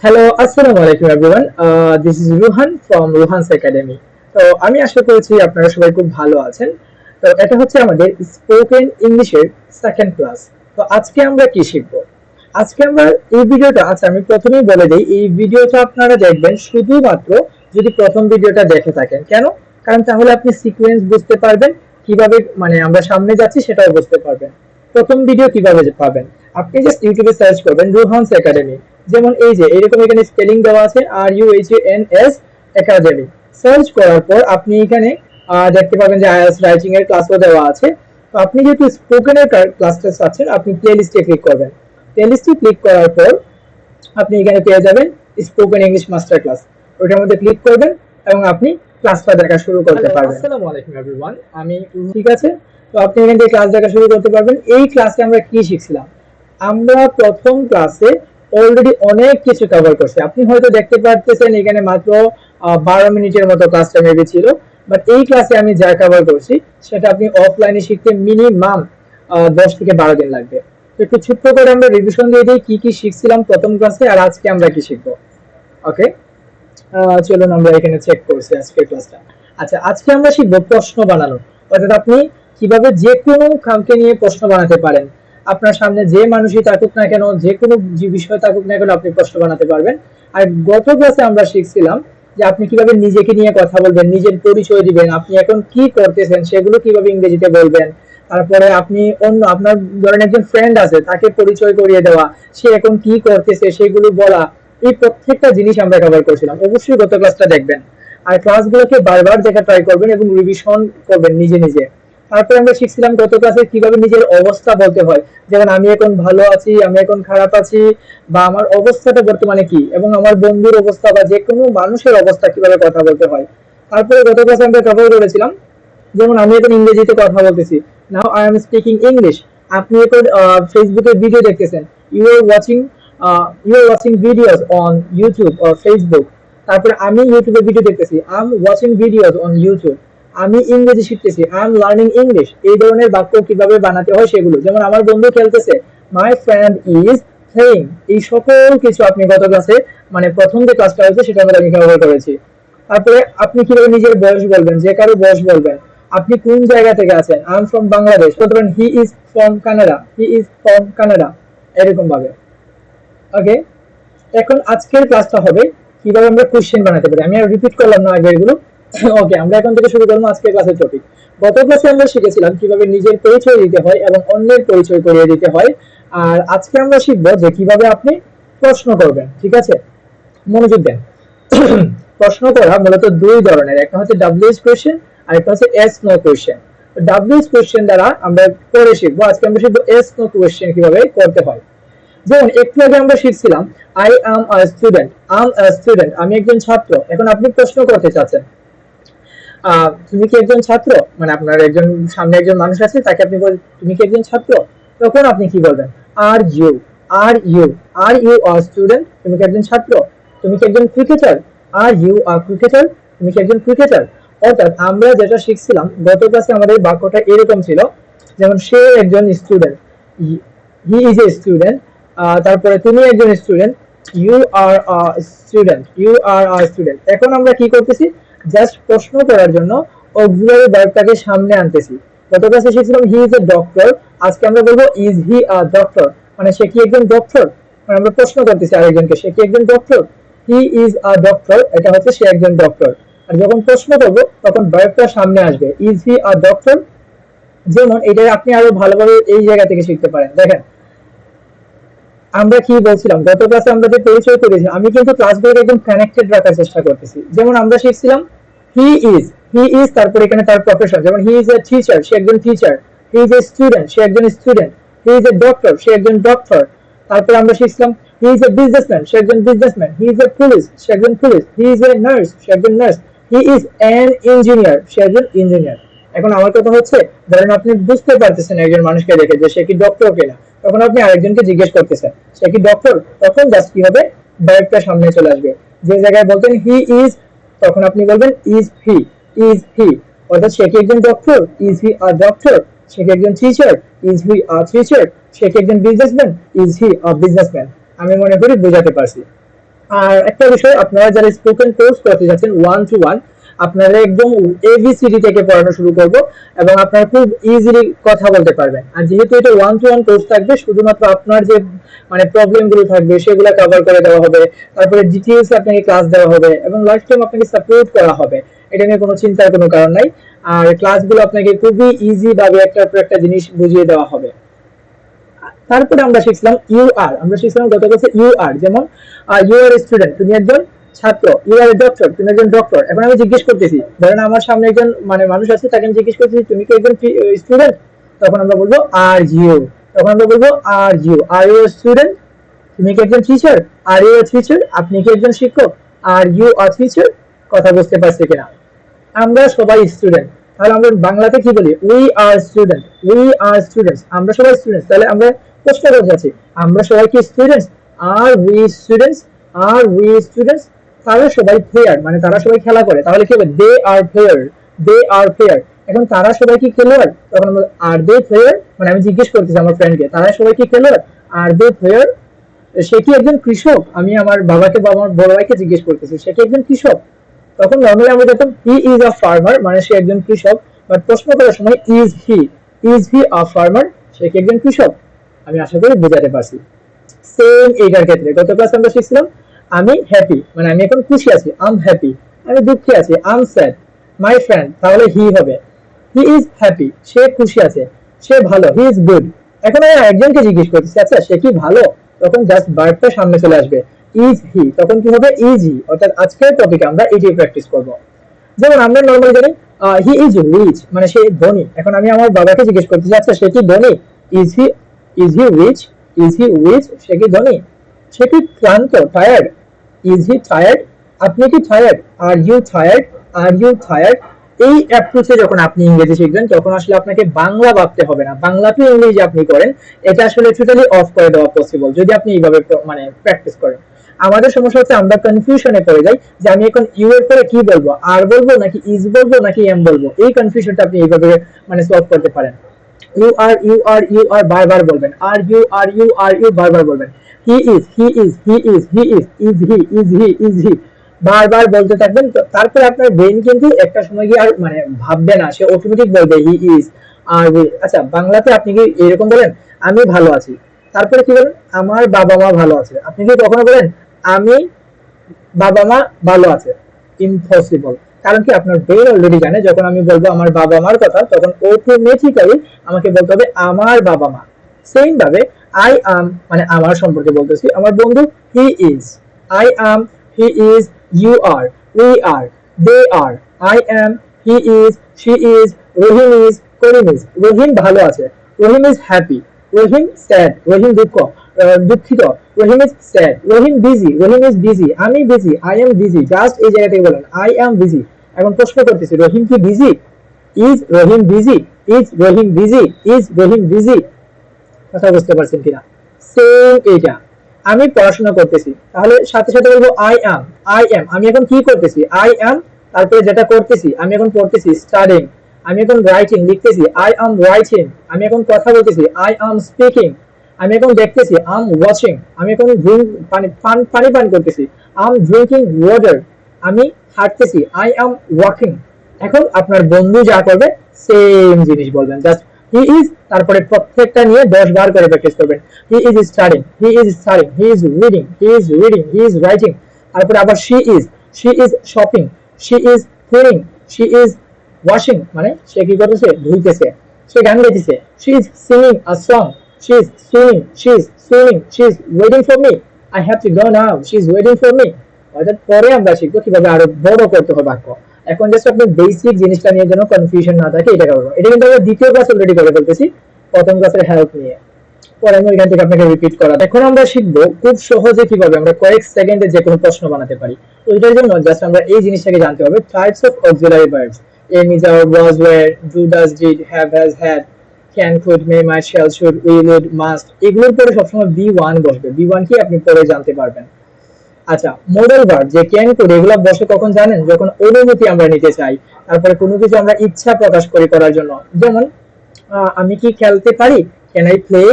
Hello, আসসালামু আলাইকুম everyone. This is Ruhan from Ruhan's academy. তো আমি আশা করছি আপনারা সবাই খুব ভালো আছেন। তো এটা হচ্ছে আমাদের স্পোকেন ইংলিশের সেকেন্ড ক্লাস। তো আজকে আমরা কি শিখব? আজকে আমরা এই ভিডিওটা আমি প্রথমেই বলে দেই, এই ভিডিওটা আপনারা দেখবেন শুধুমাত্র যদি প্রথম ভিডিওটা দেখে থাকেন। কেন? কারণ তাহলে আপনি সিকোয়েন্স বুঝতে পারবেন, কিভাবে মানে আমরা সামনে যাচ্ছি সেটাও বুঝতে পারবেন। প্রথম ভিডিও কিভাবে পাবেন? আপনি জাস্ট ইউটিউবে সার্চ করবেন রুহানস একাডেমি। যেমন এই যে এরকম এখানে স্পেলিং দেওয়া আছে RUHANS একাডেমি। সার্চ করার পর আপনি এখানে দেখতে পাবেন যে আইএলটিএস রাইটিং এর ক্লাসও দেওয়া আছে। তো আপনি যেহেতু স্পোকেনের ক্লাসটা চাচ্ছেন, আপনি প্লেলিস্টে ক্লিক করবেন। প্লেলিস্টে ক্লিক করার পর আপনি এখানে পেয়ে যাবেন স্পোকেন ইংলিশ মাস্টার ক্লাস। ওটার মধ্যে ক্লিক করবেন এবং আপনি ক্লাসটা দেখা শুরু করতে পারবেন। আসসালামু আলাইকুম এভরিওয়ান, আমি ঠিক আছে। তো আপনি এখান থেকে ক্লাস দেখা শুরু করতে পারবেন। এই ক্লাসে আমরা কি শিখছিলাম? আমরা প্রথম ক্লাসে অলরেডি অনেক কিছু কভার করছি। আপনি হয়তো দেখতে পাচ্ছেন এখানে মাত্র 12 মিনিটের মতো ক্লাসটা মেবি ছিল, বাট এই ক্লাসে আমি যা কভার করছি সেটা আপনি অফলাইনে শিখতে মিনিমাম 10 থেকে 12 দিন লাগবে। তো একটু ছোট্ট করে আমরা রিভিশন দিয়ে দিই কি কি শিখছিলাম প্রথম ক্লাসে আর আজকে আমরা কি শিখবো। ওকে, চলুন আমরা এখানে চেক করছি আজকের ক্লাসটা। আচ্ছা, আজকে আমরা শিখবো প্রশ্ন বানানো। অর্থাৎ আপনি কিভাবে যে কোনো কাউকে নিয়ে প্রশ্ন বানাতে পারেন। আপনার সামনে যে মানুষই থাকুক না কেন, যে কোনো যে বিষয় থাকুক না কেন, আপনি প্রশ্ন বানাতে পারবেন। আর গত ক্লাসে আমরা শিখছিলাম যে আপনি কিভাবে নিজেকে নিয়ে কথা বলবেন, নিজের পরিচয় দিবেন, আপনি এখন কি করতেছেন সেগুলো কিভাবে ইংরেজিতে বলবেন। তারপরে আপনি অন্য আপনার ধরেন একজন ফ্রেন্ড আছে, তাকে পরিচয় করিয়ে দেওয়া, সে এখন কি করতেছে সেগুলো বলা। এই প্রত্যেকটা জিনিস আমরা কভার করেছিলাম। অবশ্যই গত ক্লাসটা দেখবেন আর ক্লাসগুলোকে বারবার দেখা ট্রাই করবেন এবং রিভিশন করবেন নিজে নিজে। তারপরে আমরা শিখছিলাম গত ক্লাসে কিভাবে নিজের অবস্থা বলতে হয়, যেমন আমি এখন ভালো আছি, আমি এখন খারাপ আছি, বা আমার অবস্থাটা বর্তমানে কি, এবং আমার বন্ধুর অবস্থা বা যে কোনো মানুষের অবস্থা কিভাবে কথা বলতে হয়। তারপরে গত ক্লাসে আমরা কভার করেছিলাম, যেমন আমি এখন ইংরেজিতে কথা বলতেছি, now I am speaking English. আপনি এখন ফেসবুকে ভিডিও দেখতেছেন, you are watching videos on YouTube or Facebook. তারপরে আমি ইউটিউবে ভিডিও দেখতেছি, I am watching videos on YouTube. আমি ইংরেজি শিখতেছি, আই এম লার্নিং ইংলিশ। এই ধরনের বাক্য কিভাবে বানাতে হয় সেগুলো, যেমন আমার বন্ধু খেলতেছে, মাই ফ্রেন্ড ইজ প্লেইং। এই সকল কিছু আপনি গত ক্লাসে মানে প্রথম যে ক্লাসটা হয়েছে সেটা আমি কভার করেছি। তারপরে আপনি কিভাবে নিজের বয়স বলবেন, যে কারো বয়স বলবেন, আপনি কোন জায়গা থেকে আছেন, আই এম ফ্রম বাংলাদেশ, বলতে পারেন he is from Canada, he is from Canada, এরকম ভাবে। ওকে, এখন আজকের ক্লাসটা হবে কিভাবে আমরা কোশ্চেন বানাতে পারি। আমি আর রিপিট করলাম না আগে এগুলো। ওকে, আমরা এখন থেকে শুরু করলাম আজকের ক্লাসের টপিক। গত ক্লাসে আমরা শিখেছিলাম কিভাবে নিজের পরিচয় দিতে হয় এবং অন্যের পরিচয় করিয়ে দিতে হয়। আর আজকে আমরা শিখবো যে কিভাবে আপনি প্রশ্ন করবেন। ঠিক আছে, মনোযোগ দেন। প্রশ্ন করা মূলত দুই ধরনের, একটা হচ্ছে ডাব্লিউএইচ কোশ্চেন আর একটা হচ্ছে yes no question. WH question দ্বারা আমরা পরে শিখবো, আজকে আমরা শিখবো এস নো কোশ্চেন কিভাবে করতে হয়। যেমন একটু আগে আমরা শিখছিলাম আই অ্যাম আ স্টুডেন্ট, আমি একজন ছাত্র। এখন আপনি প্রশ্ন করতে চাচ্ছেন, তুমি কি একজন ছাত্র, মানে আপনার একজন সামনে একজন মানুষ আছে, তাকে আপনি বলেন তুমি কি একজন ছাত্র। তখন আপনি কি বলবেন? Are you are you are you a student, তুমি কি একজন ছাত্র। তুমি কি একজন cricketer, are you a cricketer, তুমি কি একজন ক্রিকেটার। অর্থাৎ আমরা যেটা শিখছিলাম গত ক্লাসে, আমাদের বাক্যটা এরকম ছিল, যেমন সে একজন student, he is a student. তারপরে তুমি একজন student, you are a student, you are a student. এখন আমরা কি করতেছি, জাস্ট প্রশ্ন করার জন্য অক্সিলারি ভার্বটাকে সামনে আনতেছি। গত ক্লাসে শিখছিলাম হি ইজ এ ডক্টর, আজকে আমরা বলবো ইজ হি আ ডক্টর, মানে সে কি একজন ডক্টর। মানে আমরা প্রশ্ন করতেছি আরেকজনকে, সে কি একজন doctor. He is a doctor, এটা হচ্ছে সে একজন ডক্টর। আর যখন প্রশ্ন করবো তখন ভার্বটা সামনে আসবে, ইজ হি আ ডক্টর। যেমন এটা আপনি আরো ভালোভাবে এই জায়গা থেকে শিখতে পারেন। দেখেন আমরা কি বলছিলাম গত ক্লাসে, আমরা যে পরিচয় করেছি, আমি কিন্তু ক্লাসগুলো একদম কানেক্টেড রাখার চেষ্টা করতেছি। যেমন আমরা শিখছিলাম হি ইজ, তারপর এখানে তার প্রফেশন, যেমন হি ইজ এ টিচার, সে একজন teacher. He is a student, সে একজন student. He is a doctor, সে একজন ডক্টর। তারপর আমরা শিখছিলাম হি ইজ এ বিজনেসম্যান, সে একজন businessman. He is a police, সে একজন police. He is a nurse, সে একজন nurse. He is an engineer, সে একজন ইঞ্জিনিয়ার। এখন আমার কথা হচ্ছে, ধরেন আপনি বুঝতে পারতেছেন একজন মানুষকে দেখে যে সে কি ডক্টর কিনা, তখন আপনি আরেকজনকে জিজ্ঞেস করতেছেন সে কি ডক্টর, তখন জাস্ট কি হবে, ভার্বটা সামনে চলে আসবে। যে জায়গায় বলতেন হি ইজ, তখন আপনি বলবেন ইজ হি, ইজ হি। অর্থাৎ সে কি একজন doctor, is he a doctor. সে কি একজন teacher, is he a teacher. সে কি একজন businessman, is he a businessman. আমি মনে করি বোঝাতে পারছি। আর একটা বিষয়, আপনারা যারা স্পোকেন কোর্স করতে যাচ্ছেন 1 to 1, আপনারা একদম এবিসিডি থেকে পড়ানো শুরু করব এবং আপনারা খুব ইজিলি কথা বলতে পারবেন। আর যেহেতু এটা 1 to 1 কোর্স থাকবে, শুধুমাত্র আপনার যে মানে প্রবলেম গুলো থাকবে সেগুলো কভার করে দেওয়া হবে, তারপরে ডিটেইলস আপনাকে ক্লাস দেওয়া হবে এবং লাইফ টাইম আপনাকে সাপোর্ট করা হবে। এটা নিয়ে কোনো চিন্তার কোনো কারণ নাই। আর ক্লাসগুলো আপনাকে খুবই ইজি ভাবে একটার পর একটা জিনিস বুঝিয়ে দেওয়া হবে। তারপরে আমরা শিখলাম ইউ আর, আমরা শিখলাম গত ক্লাসে ইউ আর, যেমন ইউ আর স্টুডেন্ট, তুমি একজন ছাত্র, ইউ আর ডক্টর, তুমি একজন ডক্টর। এখন আমি জিজ্ঞেস করতেছি, ধরেন আমার সামনে একজন মানে মানুষ আছে, তাকে আমি জিজ্ঞেস করতেছি তুমি কি একজন স্টুডেন্ট, তখন আমরা বলবো আর ইউ, তখন আমরা বলবো আর ইউ স্টুডেন্ট, তুমি কি একজন টিচার, আর ইউ টিচার, আপনি কি একজন শিক্ষক, আর ইউ আর টিচার। কথা বুঝতে পারছে কিনা? আমরা সবাই স্টুডেন্ট, তাহলে আমরা বাংলাতে কি বলি? We are student, we are students, আমরা সবাই স্টুডেন্টস। তাহলে আমরা প্রশ্ন করতে যাচ্ছি, আমরা সবাই কি students? Are we students, are we students. তারা সবাই প্লেয়ার, মানে তারা সবাই খেলা করে, তাহলে কি হবে? দে আর প্লেয়ার, দে আর প্লেয়ার। এখন তারা সবাই কি খেলোয়াড়? তখন আমরা আর দে প্লেয়ার, মানে আমি জিজ্ঞেস করতেছি আমার ফ্রেন্ডকে, তারা সবাই কি খেলোয়াড়? আর দে প্লেয়ার? সে কি একজন কৃষক? আমি আমার বাবাকে বা আমার বড় ভাইকে জিজ্ঞেস করতেছি, সে কি একজন কৃষক? তখন নর্মালি আমরা যেতাম হি ইজ আ ফার্মার, মানে সে একজন কৃষক। বাট প্রশ্ন করার সময় ইজ হি আ ফার্মার, সে কি একজন কৃষক? আমি আশা করি বোঝাতে পারছি। সেম এইটার ক্ষেত্রে গত ক্লাসে আমরা শিখছিলাম আমি হ্যাপি, মানে আমি এখন খুশি আছি, আম হ্যাপি। আমি দুঃখী আছি, আম স্যাড। মাই ফ্রেন্ড, তাহলে হি হবে। হি ইজ হ্যাপি, সে খুশি আছে, সে ভালো, হি ইজ গুড। এখন আমি একজনকে জিজ্ঞেস করতেছি, আচ্ছা সে কি ভালো? তখন জাস্ট ভার্বটা সামনে চলে আসবে, ইজ হি, তখন কি হবে? Is he. অর্থাৎ আজকের টপিকে আমরা এটাই প্র্যাকটিস করব। যেমন আমরা নর্মালি জানি হি ইজ রিচ, মানে সে ধনী। এখন আমি আমার বাবাকে জিজ্ঞেস করতেছি, আচ্ছা সে কি ধনী? Is he, is he rich, is he rich, সে কি ধনী? সে কি ক্লান্ত, টায়ার্ড? ইজ হি টায়ার্ড, আপনি কি tired? Are you tired, are you tired. এই অ্যাপ্রোচে যখন আপনি ইংরেজি শিখবেন, তখন আসলে আপনাকে বাংলা ভাবতে হবে না, বাংলা টু ইংরেজি আপনি করেন, এটা আসলে টোটালি অফ করে দেওয়া পসিবল যদি আপনি এইভাবে মানে প্র্যাকটিস করেন। আমাদের সমস্যা হচ্ছে আমরা কনফিউশনে পড়ে যাই যে আমি এখন ইউ এর পরে কি বলবো, আর বলবো নাকি ইজ বলবো নাকি এম বলবো। এই কনফিউশনটা আপনি এইভাবে মানে সলভ করতে পারেন। ইউ আর বারবার বলবেন, আর ইউ বারবার বলবেন। হি ইজ বারবার বলতে থাকবেন। তারপরে আপনার ব্রেন কিন্তু একটা সময় গিয়ে আর মানে ভাববে না, সে অটোমেটিক বলবে হি ইজ আর উই। আচ্ছা বাংলাতে আপনি কি এরকম বলেন আমি ভালো আছি, তারপরে কি বলেন? আমার বাবা মা ভালো আছে। আপনি কি কখনো বলেন আমি বাবা মা ভালো আছে? ইম্পসিবল। কারণ কি আপনার ব্রেন অলরেডি জানে যখন আমি বলবো আমার বাবা মার কথা, তখন অটোমেটিক্যালি আমাকে বলতে হবে আমার বাবা মা। সেম ভাবে আই আম, মানে আমার সম্পর্কে বলতেছি, আমার বন্ধু he is, I am, he is, you are, we are, they are, I am, he is, she is, Rahim is, Karim is. Rahim ভালো আছে, Rahim is happy, Rahim sad, Rahim দুঃখিত, Rahim is sad, Rahim busy, Rahim is busy, আমি busy, I am busy. Just এই জায়গা থেকে বলেন I am busy. এখন প্রশ্ন করতেছি রহিম কি busy? Is Rahim busy, is Rahim busy, is Rahim busy. কথা বুঝতে পারছেন কিনা? সেম এইটা, আমি পড়াশোনা করতেছি, তাহলে সাথে সাথে বলবো আই অ্যাম, আই এম। আমি এখন কি করতেছি? আই অ্যাম, তারপরে যেটা করতেছি আমি এখন পড়তেছি, স্টাডিং। আমি এখন রাইটিং, লিখতেছি, আই অ্যাম রাইটিং। আমি এখন কথা বলতেছি, আই অ্যাম স্পিকিং। আমি এখন দেখতেছি, আম ওয়াচিং। আমি এখন পানি পান করতেছি, আম ড্রিঙ্কিং ওয়াটার। আমি হাঁটতেছি, আই অ্যাম ওয়াকিং। এখন আপনার বন্ধু যা করবে সেম জিনিস বলবেন, জাস্ট হি ইজ, তারপরে প্রত্যেকটা নিয়ে 10 বার করে প্র্যাকটিস করবেন। He is studying, he is studying, he is reading, he is reading, he is writing. তারপরে আবার she is shopping, she is cleaning, she is washing, মানে সে কি করতেছে? ধুইতেছে। সে গান গাইতেছে, she is singing a song, she is swimming, she is swimming, she is waiting for me, I have to go now, she is waiting for me. অর্থাৎ পরে আমরা শিখবো কিভাবে আরো বড় করতে হবে বাক্য। এখন জাস্ট আপনি বেসিক জিনিসটা নিয়ে যেন কনফিউশন না থাকে এটা করবো। এটা কিন্তু আমরা দ্বিতীয় ক্লাস অলরেডি করে ফেলতেছি, প্রথম ক্লাসের হেল্প নিয়ে। পরে আমি ওইখান থেকে আপনাকে রিপিট করা। এখন আমরা শিখবো খুব সহজে কিভাবে আমরা কয়েক সেকেন্ডে যে কোনো প্রশ্ন বানাতে পারি। তো এটার জন্য জাস্ট আমরা এই জিনিসটাকে জানতে হবে, types of auxiliary verbs. Am is, are, was, were, do, does, did, have, has, had, can, could, may, might, shall, should, will, would, must. এগুলোর পরে সবসময় বি ওয়ান বসবে। বি ওয়ান কি আপনি পরে জানতে পারবেন। আচ্ছা মোডাল ভার্ব যে ক্যান কুড এগুলো বসে কখন জানেন? যখন অনুমতি আমরা নিতে চাই, তারপরে কোনো কিছু আমরা ইচ্ছা প্রকাশ করি করার জন্য। যেমন আমি কি খেলতে পারি? Can I play,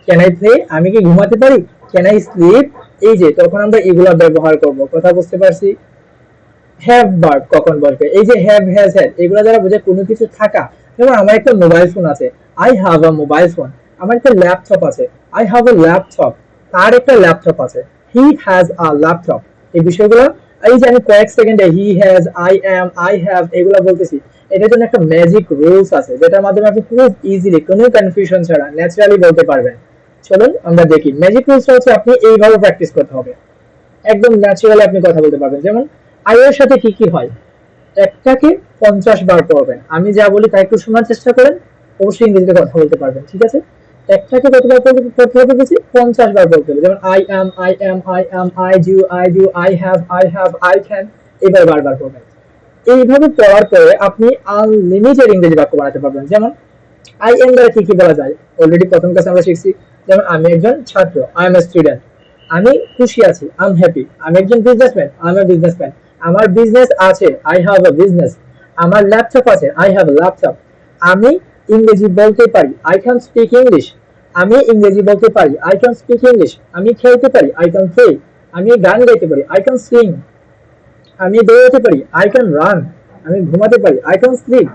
can I play. আমি কি ঘুমাতে পারি? ক্যান আই স্লিপ, এই যে তখন আমরা এগুলা ব্যবহার করব, কথা বুঝতে পারছি? হ্যাভ ভার্ব কখন বলবে, এই যে হ্যাভ, হ্যাজ, হ্যাড, এগুলা দ্বারা বোঝায় কোনো কিছু থাকা। যেমন আমার একটা মোবাইল ফোন আছে, I have a mobile phone. আমার একটা ল্যাপটপ আছে, আই হ্যাভ আ ল্যাপটপ। তার একটা ল্যাপটপ আছে, হি হ্যাজ আ ল্যাপটপ। এই বিষয়গুলো, এই যে আমি কয়েক সেকেন্ডে he has, I am, I have এগুলো বলতেছি, এটার জন্য একটা ম্যাজিক রুলস আছে যেটার মাধ্যমে আপনি খুব ইজিলি কোনো কনফিউশন ছাড়া ন্যাচারালি বলতে পারবেন। চলুন আমরা দেখি। ম্যাজিক রুলসটা হচ্ছে আপনি এইভাবে প্র্যাকটিস করতে হবে, একদম ন্যাচারালি আপনি কথা বলতে পারবেন। যেমন আই এর সাথে কি কি হয়, একটাকে 50 বার পড়বেন। আমি যা বলি তা একটু শোনার চেষ্টা করেন, অবশ্যই ইংরেজিতে কথা বলতে পারবেন, ঠিক আছে? একটাকে কতবার পড়তে হবে বলছি? 50 বার পড়তে হবে। যেমন I am, I am, I am, I do, I have, I can, এবার বারবার পড়বেন। এইভাবে পড়ার পরে আপনি আনলিমিটেড ইংরেজি বাক্য বানাতে পারবেন। যেমন আই এম দ্বারা কি কি বলা যায়, অলরেডি প্রথম ক্লাসে আমরা শিখছি। যেমন আমি একজন ছাত্র, আই এম এ স্টুডেন্ট। আমি খুশি আছি, আই এম হ্যাপি। আমি একজন businessman, I M a businessman. আমার বিজনেস আছে, আই হ্যাভ আ বিজনেস। আমার ল্যাপটপ আছে, আই হ্যাভ আ ল্যাপটপ। আমি ইংরেজি বলতে পারি, আই ক্যান স্পিক ইংলিশ। আমি ইংরেজি বলতে পারি, আই ক্যান স্পিক ইংলিশ। আমি খেলতে পারি, আই ক্যান প্লে। আমি গান গাইতে পারি, আই ক্যান সিং। আমি দৌড়াতে পারি, আই ক্যান রান। আমি ঘুমাতে পারি, আই ক্যান স্লিপ।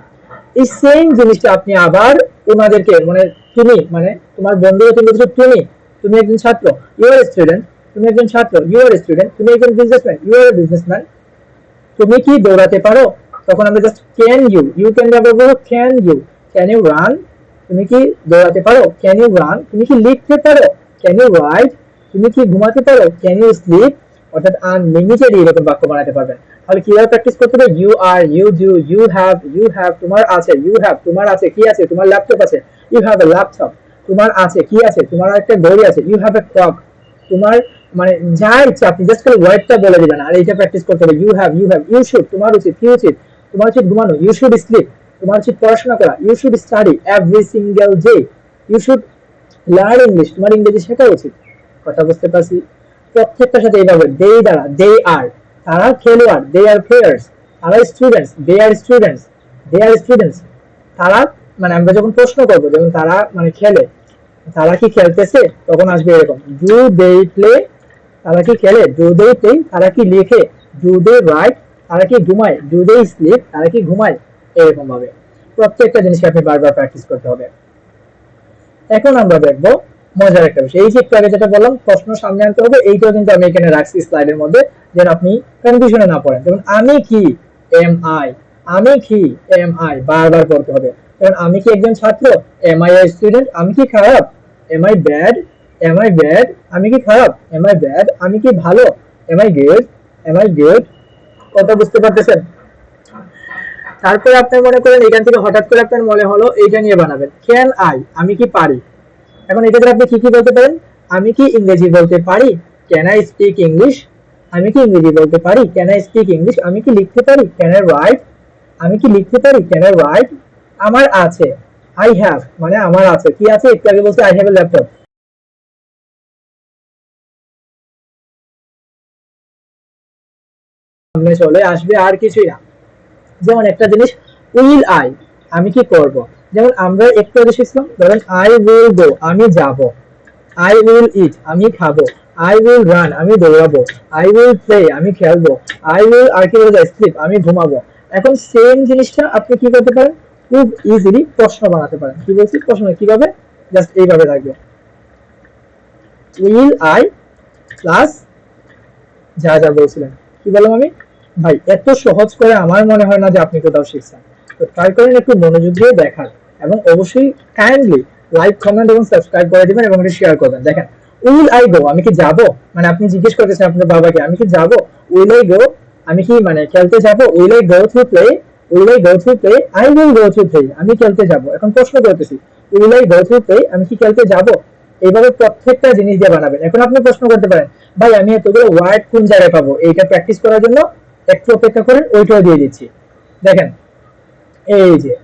এই সেম জিনিসটা আপনি আবার ওনাদেরকে, মানে তুমি, মানে তোমার বন্ধুরা, তুমি বলছো তুমি, তুমি একজন ছাত্র, ইউ আর স্টুডেন্ট। তুমি একজন ছাত্র, ইউ আর স্টুডেন্ট। তুমি একজন বিজনেসম্যান, ইউ আর বিজনেসম্যান। তুমি কি দৌড়াতে পারো, তখন আমরা just can you, you can ব্যবহার করবো, can you. Can you run, তুমি কি দৌড়াতে পারো, ক্যান ইউ রান। তুমি কি লিখতে পারো, ক্যান ইউ রাইট। তুমি কি ঘুমাতে পারো, ক্যান ইউ স্লিপ। অর্থাৎ আনলিমিটেড এরকম বাক্য বানাতে পারবেন। তাহলে কিভাবে প্র্যাকটিস করতে হবে? You are, you do, you have তোমার আছে, ইউ হ্যাভ তোমার আছে, কি আছে, তোমার ল্যাপটপ আছে, ইউ হ্যাভ এ ল্যাপটপ। তোমার আছে, কি আছে, তোমার একটা ঘড়ি আছে, ইউ হ্যাভ এ ক্লক। তোমার, মানে যা ইচ্ছা আপনি জাস্ট খালি ওয়ার্ডটা বলে দিবেন, আর এইটা প্র্যাকটিস করতে হবে। You have, you have, you should তোমার উচিত, কি উচিত, তোমার উচিত ঘুমানো, ইউ শুড স্লিপ। তোমার উচিত পড়াশোনা করা, you should study every single day. You should learn English, তোমার ইংরেজি শেখা উচিত। কথা বুঝতে পারছি? প্রত্যেকটার সাথে এইভাবে দে দ্বারা, দে আর, তারা খেলোয়াড়, দে আর প্লেয়ার্স। তারা স্টুডেন্টস, দে আর স্টুডেন্টস, দে আর স্টুডেন্টস। তারা, মানে আমরা যখন প্রশ্ন করবো, যেমন তারা মানে খেলে, তারা কি খেলতেছে, তখন আসবে এরকম ডু দে প্লে। তারা কি খেলে, ডু দে প্লে। তারা কি লিখে, ডু দে রাইট। তারা কি ঘুমায়, ডু দে স্লিপ। তারা কি ঘুমায়, এরকম ভাবে প্রত্যেকটা জিনিসকে আপনি বারবার প্র্যাকটিস করতে হবে। এখন আমরা দেখবো মজার একটা বিষয়, এই যে একটু আগে যেটা বললাম প্রশ্ন সামনে আনতে হবে, এইটাও কিন্তু আমি এখানে রাখছি স্লাইডের মধ্যে, যেন আপনি কনফিউশনে না পড়েন। যেমন আমি কি, এম আই। আমি কি, এম আই বারবার পড়তে হবে। যেমন আমি কি একজন ছাত্র, এম আই এ স্টুডেন্ট। আমি কি খারাপ, am I bad, am I bad. আমি কি খারাপ, এম আই ব্যাড। আমি কি ভালো, am I good, am I good. কথা বুঝতে পারতেছেন? তারপরে আপনার মনে করেন এখান থেকে হঠাৎ করে আপনার মনে হলো এইটা নিয়ে বানাবেন, ক্যান আই, আমি কি পারি। এখন এক্ষেত্রে আপনি কি কি বলতে পারেন? আমি কি ইংরেজি বলতে পারি, ক্যান আই স্পিক ইংলিশ। আমি কি ইংরেজি বলতে পারি, ক্যান আই স্পিক ইংলিশ। আমি কি লিখতে পারি, ক্যান আই রাইট। আমি কি লিখতে পারি, ক্যান আই রাইট। আমার আছে, আই হ্যাভ, মানে আমার আছে, কি আছে, একটু আগে বলছি আই হ্যাভ এ ল্যাপটপ। সামনে চলে আসবে, আর কিছুই না। যেমন একটা জিনিস, উইল আই, আমি কি করব। যেমন আমরা একটু আগে শিখলাম, ধরেন আই উইল গো, আমি যাব। আই উইল ইট, আমি খাবো। আই উইল রান, আমি দৌড়াবো। আই উইল প্লে, আমি খেলবো। আই উইল আর কি বলে স্লিপ, আমি ঘুমাবো। এখন সেম জিনিসটা আপনি কি করতে পারেন, খুব ইজিলি প্রশ্ন বানাতে পারেন। কি বলছি, প্রশ্ন কিভাবে, জাস্ট এইভাবে থাকবে, উইল আই প্লাস যা যা বলছিলেন। কি বললাম আমি? ভাই এত সহজ করে আমার মনে হয় না যে আপনি কোথাও শিখছেন। তো ট্রাই করেন একটু মনোযোগ দিয়ে দেখার, এবং অবশ্যই কাইন্ডলি লাইক, কমেন্ট এবং সাবস্ক্রাইব করে দিবেন এবং এটা শেয়ার করবেন। দেখেন, উইল আই গো, আমি কি যাব, মানে আপনি জিজ্ঞেস করতেছেন আপনার বাবাকে আমি কি যাব। উইল আই গো, আমি কি মানে খেলতে যাব। Will I go to play, will I go to play. I will go to play, আমি খেলতে যাব। এখন প্রশ্ন করতেছি, will I go to play, আমি কি খেলতে যাব। এইভাবে প্রত্যেকটা জিনিস দিয়ে বানাবেন। এখন আপনি প্রশ্ন করতে পারেন, ভাই আমি এতগুলো ওয়ার্ড কোন জায়গায় পাবো, এইটা প্র্যাকটিস করার জন্য একটু অপেক্ষা করেন, ওইটাও দিয়ে দিচ্ছি। দেখেন, এই যে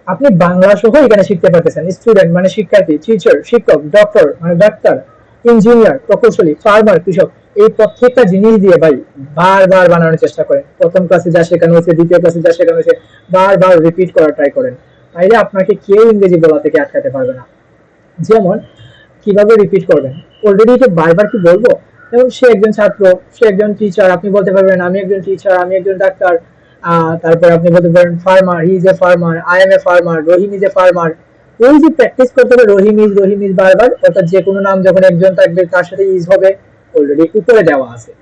আপনি বাংলা সহ এখানে শিখতে পারতেছেন। স্টুডেন্ট মানে শিক্ষার্থী, টিচার শিক্ষক, ডক্টর মানে ডাক্তার, ইঞ্জিনিয়ার প্রকৌশলী, ফার্মার কৃষক। এই প্রত্যেকটা জিনিস দিয়ে ভাই বারবার বানানোর চেষ্টা করেন। প্রথম ক্লাসে যা শেখানো হয়েছে, দ্বিতীয় ক্লাসে যা শেখানো হয়েছে, বারবার রিপিট করার ট্রাই করেন। তাইলে আপনাকে কেউ ইংরেজি বলা থেকে আটকাতে পারবে না। যেমন কিভাবে রিপিট করবেন, অলরেডি এটা বারবার কি বলবো, যেমন সে একজন ছাত্র, সে একজন টিচার, আপনি বলতে পারবেন আমি একজন টিচার, আমি একজন ডাক্তার। তারপর আপনি বলতে পারেন farmer, he is a farmer, I M a farmer, Rahim is a farmer. ওই যে প্র্যাকটিস করতে হবে রহিম ইজ বারবার, অর্থাৎ যে কোনো নাম যখন একজন থাকবে তার সাথে ইজ হবে, অলরেডি উপরে দেওয়া আছে।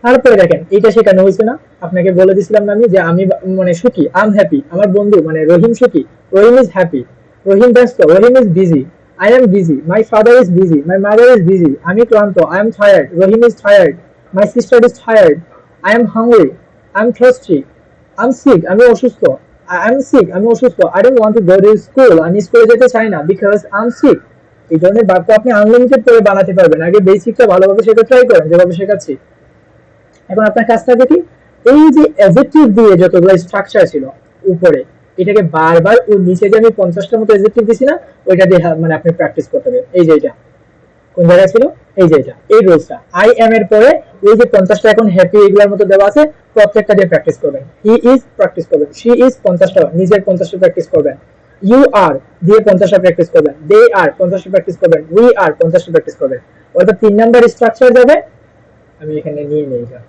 তারপরে দেখেন এটা শেখানো হয়েছে না, আপনাকে বলে দিছিলাম না আমি যে আমি মানে সুখী, আই এম হ্যাপি, আমার বন্ধু মানে রহিম সুখী, রহিম ইজ হ্যাপি, রহিম ব্যস্ত, Rahim is busy, I am busy, my father is busy, my mother is busy, আমি ক্লান্ত, I am tired, Rahim is tired, my sister is tired, I am hungry, I am thirsty, I am sick, আমি অসুস্থ, I am sick, আমি অসুস্থ, I don't want to go to school, আমি স্কুলে যেতে চাই না বিকজ আই এম সিক। এই ধরনের বাক্য আপনি আনলিমিটেড করে বানাতে পারবেন, আগে বেসিকটা ভালোভাবে সেটা ট্রাই করেন যেভাবে শেখাচ্ছি। এখন আপনার কাজটা কি, এই যে অ্যাডজেক্টিভ দিয়ে যতগুলো স্ট্রাকচার ছিল উপরে, এটাকে বারবার ওর নিচে যে আমি 50টার মতো অ্যাডজেক্টিভ দিছি না, ওইটা দিয়ে মানে আপনি প্র্যাকটিস করতে হবে। এই যে এটা কোন জায়গায় ছিল, এই যে এটা, এই রুলসটা আই এম এর পরে এই যে 50টা এখন হ্যাপি এগুলোর মতো দেওয়া আছে, প্রত্যেকটা দিয়ে প্র্যাকটিস করবেন। হি ইজ প্র্যাকটিস করবেন, শি ইজ 50টা নিজের 50টা প্র্যাকটিস করবেন, ইউ আর দিয়ে 50টা প্র্যাকটিস করবেন, দে আর 50টা প্র্যাকটিস করবেন, উই আর 50টা প্র্যাকটিস করবেন। অর্থাৎ 3 নাম্বার স্ট্রাকচার যাবে, আমি এখানে নিয়ে নেই যা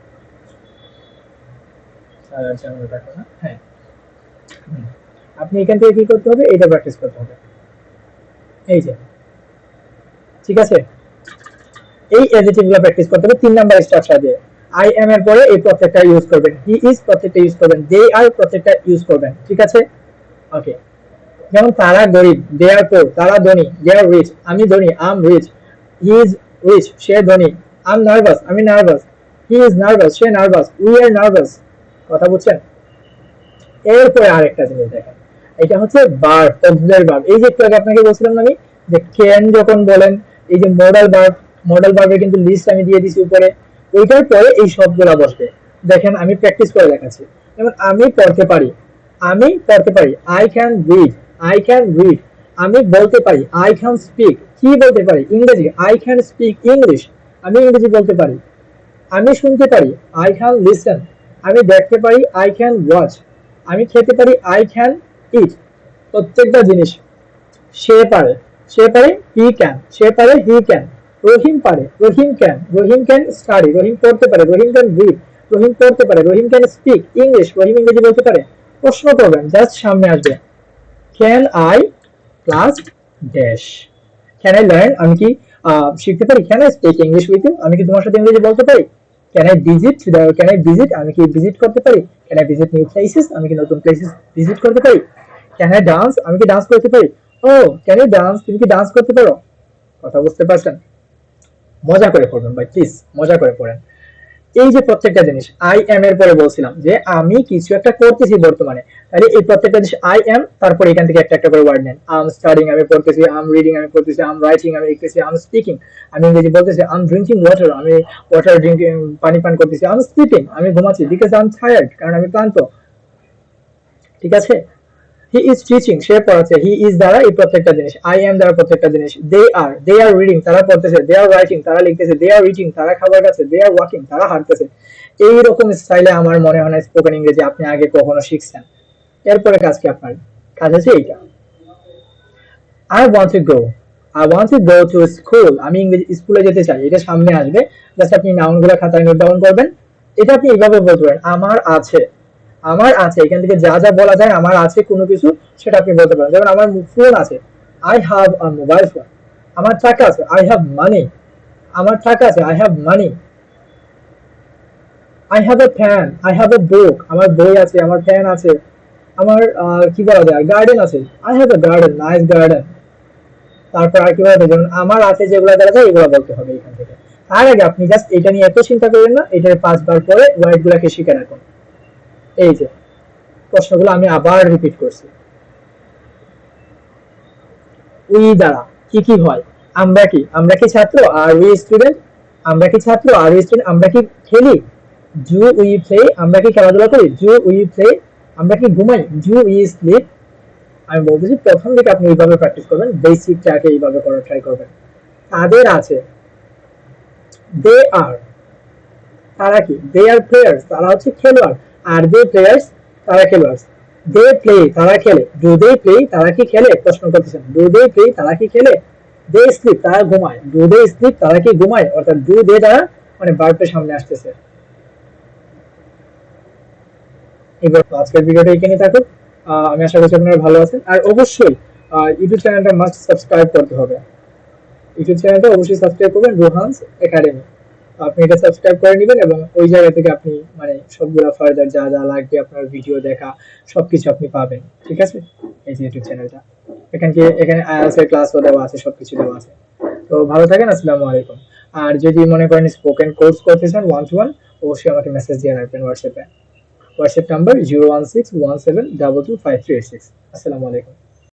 হ্যাঁ, আপনি এখান থেকে কি করতে হবে, এটা প্র্যাকটিস করতে হবে। এই যে ঠিক আছে, এই অ্যাডজেক্টিভ গুলো প্র্যাকটিস করতে হবে 3 নাম্বার স্ট্রাকচার দিয়ে। আই এম এর পরে এই প্রত্যেকটা ইউজ করবেন, হি ইজ প্রত্যেকটা ইউজ করবেন, দে আর প্রত্যেকটা ইউজ করবেন, ঠিক আছে। ওকে, যেমন তারা গরিব, দে আর পোর, তারা ধনী, দে আর রিচ, আমি ধনী, I am rich, he is rich, সে ধনী, আই এম নার্ভাস, আমি নার্ভাস, হি ইজ নার্ভাস, সে নার্ভাস, উই আর নার্ভাস। কথা বুঝছেন? এরপরে আরেকটা জিনিস দেখেন, এটা হচ্ছে ভার্ব, অক্সিলারি ভার্ব। এই যে একটু আগে আপনাকে বলছিলাম না আমি যে ক্যান যখন বলেন, এই যে মডাল ভার্বের কিন্তু লিস্ট আমি দিয়ে দিছি উপরে, ওইটার পরে এই সবগুলা বসবে। দেখেন আমি প্র্যাকটিস করে দেখাচ্ছি। যেমন আমি পড়তে পারি, আমি পড়তে পারি, I can read, I can read. আমি বলতে পারি, আই ক্যান স্পিক, কি বলতে পারি, ইংরেজি, আই ক্যান স্পিক ইংলিশ, আমি ইংরেজি বলতে পারি। আমি শুনতে পারি, আই ক্যান লিসেন, আমি দেখতে পারি, আই ক্যান ওয়াচ, আমি খেতে পারি, আই ক্যান ইট। প্রত্যেকটা জিনিস সে পারে, সে পারে, হি ক্যান, সে পারে, হি ক্যান। রহিম পারে, রহিম ক্যান স্টাডি, রহিম পড়তে পারে, রহিম ক্যান রিড, রহিম পড়তে পারে, Rahim can speak English, Rahim ইংরেজি বলতে পারে। প্রশ্ন করবেন, জাস্ট সামনে আসবে, can I plus dash, can I learn, আমি কি শিখতে পারি, can I speak English with you, আমি কি তোমার সাথে ইংরেজি বলতে পারি। ক্যান আই ভিজিট, আমি কি ভিজিট করতে পারি। Can I visit new places, আমি কি নতুন প্লেসেস ভিজিট করতে পারি। ক্যান আই ডান্স, আমি কি ডান্স করতে পারি। ও ক্যান আই ডান্স, তুমি কি ডান্স করতে পারো। কথা বুঝতে পারছেন? মজা করে পড়বেন ভাই, প্লিজ মজা করে পড়েন। এই যে প্রত্যেকটা জিনিস আই এম এর পরে বলছিলাম যে আমি কিছু একটা করতেছি বর্তমানে, তাহলে এই প্রত্যেকটা জিনিস আই এম, তারপর এখান থেকে একটা একটা করে ওয়ার্ড নেন। আই এম স্টাডিং, আমি পড়তেছি, আই এম রিডিং, আমি পড়তেছি, আই এম রাইটিং, আমি লিখতেছি, আই এম স্পিকিং, আমি ইংরেজি বলতেছি, আই এম ড্রিঙ্কিং ওয়াটার, আমি ওয়াটার ড্রিঙ্কিং, পানি পান করতেছি, আই এম স্লিপিং, আমি ঘুমাচ্ছি, বিকজ আই এম টায়ার্ড, কারণ আমি ক্লান্ত। ঠিক আছে, হি ইজ টিচিং, সে পড়াচ্ছে, হি ইজ দ্বারা এই প্রত্যেকটা জিনিস, আই এম দ্বারা প্রত্যেকটা জিনিস, দে আর রিডিং, তারা পড়তেছে, দে আর রাইটিং, তারা লিখতেছে, দে আর ইটিং, তারা খাবার খাচ্ছে, দে আর ওয়াকিং, তারা হাঁটতেছে। এইরকম স্টাইলে আমার মনে হয় না স্পোকেন ইংরেজি আপনি আগে কখনো শিখছেন। এরপরে কাজ কি আপনার, কাজ হচ্ছে এইটা, I want to go, I want to go to school, আমি ইংরেজি স্কুলে যেতে চাই, এটা সামনে আসবে। জাস্ট আপনি নাউন গুলা খাতায় নোট ডাউন করবেন। এটা আপনি এইভাবে বলতে পারেন, আমার আছে, আমার আছে, এখান থেকে যা যা বলা যায় আমার আছে কোনো কিছু, সেটা আপনি বলতে পারেন। যেমন আমার ফোন আছে, I have a mobile phone. আমার টাকা আছে, আই হ্যাভ মানি, আমার টাকা আছে, I have money. I have a fan, I have a book, আমার বই আছে, আমার ফ্যান আছে। আমার কি বলা যায়, গার্ডেন আছে, I have a garden, nice garden. তারপর আর কি বলা যায়, যেমন আমার আছে যেগুলো দেওয়া যায় এগুলো বলতে হবে এখান থেকে। তার আগে আপনি জাস্ট এটা নিয়ে এত চিন্তা করেন না, এটার 5 বার পরে ওয়ার্ড গুলাকে শিখে রাখুন। এই যে প্রশ্নগুলো আমি আবার রিপিট করছি, উই দ্বারা কি কি হয়, আমরা কি, আমরা কি ছাত্র, আর উই স্টুডেন্ট, আমরা কি ছাত্র, আর উই স্টুডেন্ট, আমরা কি খেলি, ডু উই প্লে, আমরা কি খেলাধুলা করি, ডু উই প্লে, আমরা কি ঘুমাই, ডু উই স্লিপ। আমি বলতেছি প্রথম দিকে আপনি এইভাবে প্র্যাকটিস করবেন, বেসিকটাকে এইভাবে করার ট্রাই করবেন। তাদের আছে, দে আর, তারা কি, দে আর প্লেয়ার্স, তারা হচ্ছে খেলোয়াড়, আর দে প্লেয়ার্স, তারা খেলোয়াড়। দে প্লে, তারা খেলে, ডু দে প্লে, তারা কি খেলে, প্রশ্ন করতেছেন, ডু দে প্লে, তারা কি খেলে। দে স্লিপ তারা ঘুমায়, ডু দে স্লিপ তারা কি ঘুমায়, অর্থাৎ ডু দে দ্বারা মানে ভার্বটা সামনে আসতেছে। এবার আজকের ভিডিওটা এখানে থাকুক। আমি আশা করছি আপনারা ভালো আছেন, আর অবশ্যই ইউটিউব চ্যানেলটা মাস্ট সাবস্ক্রাইব করতে হবে। ইউটিউব চ্যানেলটা অবশ্যই সাবস্ক্রাইব করবেন, রোহানস একাডেমি। আপনি এটা সাবস্ক্রাইব করে নেবেন এবং ওই জায়গা থেকে আপনি মানে সবগুলা ফার্দার যা যা লাগবে আপনার ভিডিও দেখা সবকিছু আপনি পাবেন। ঠিক আছে, এই যে ইউটিউব চ্যানেলটা, এখানে আইএলটিএস এর ক্লাসও দেওয়া আছে, সবকিছু দেওয়া আছে। তো ভালো থাকেন, আসসালামু আলাইকুম। আর যদি মনে করেন স্পোকেন কোর্স করতে চান 1 to 1, অবশ্যই আমাকে মেসেজ দিয়ে রাখবেন হোয়াটসঅ্যাপে। WhatsApp number 01617225386। আসসালামু আলাইকুম।